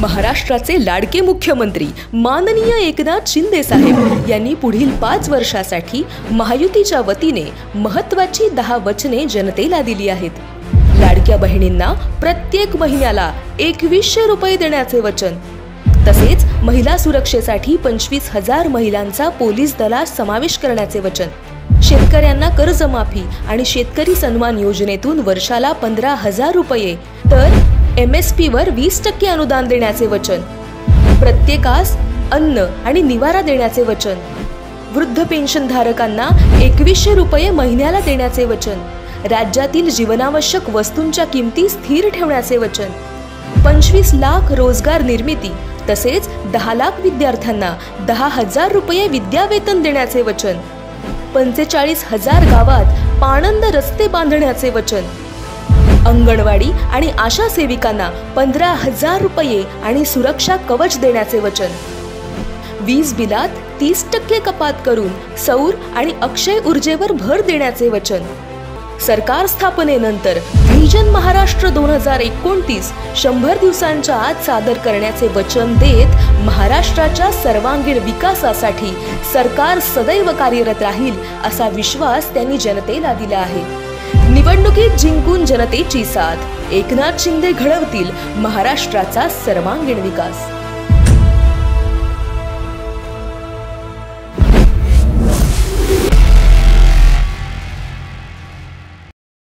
महाराष्ट्राचे लाडके मुख्यमंत्री माननीय एकनाथ शिंदे साहेब यांनी पुढील 5 वर्षासाठी महायुतीच्या वतीने महत्त्वाची 10 वचने जनतेला दिली आहेत। लाडक्या बहिणींना प्रत्येक महिन्याला 2100 रुपये देण्याचे वचन, तसेच महिला सुरक्षेसाठी 25,000 महिलांचा पोलीस दलात समावेश करण्याचे वचन, शेतकऱ्यांना कर्जमाफी आणि शेतकरी सन्मान योजनेतून वर्षाला 15,000 रुपये तर MSP वर 20% अनुदान देण्याचे वचन, प्रत्येकास अन्न आणि निवारा देण्याचे वचन, वृद्ध पेन्शन धारकांना 2100 रुपये महिन्याला देण्याचे वचन, राज्यातील जीवनावश्यक वस्तूंच्या किमती स्थिर ठेवण्याचे वचन, 25 लाख रोजगार निर्मिती तसेच 10 लाख विद्यार्थ्यांना 10,000 रुपये विद्यावेतन देण्याचे वचन, 45,000 गावात पाणंद रस्ते बांधण्याचे वचन, अंगणवाडी आणि आशा सेविकांना 15,000 रुपये आणि सुरक्षा कवच देण्याचे वचन, वीज बिलात 30% कपात करून सौर आणि अक्षय ऊर्जेवर भर देण्याचे वचन, सरकार स्थापनेनंतर व्हिजन महाराष्ट्र 2029 100 दिवसांच्या आत सादर करण्याचे वचन देत महाराष्ट्राच्या सर्वांगीण विकासासाठी सरकार सदैव कार्यरत राहील असा विश्वास त्यांनी जनतेला दिला आहे। निवडणुकीत जिंकून जनतेची साथ, एकनाथ शिंदे घडवतील महाराष्ट्राचा सर्वांगीण विकास।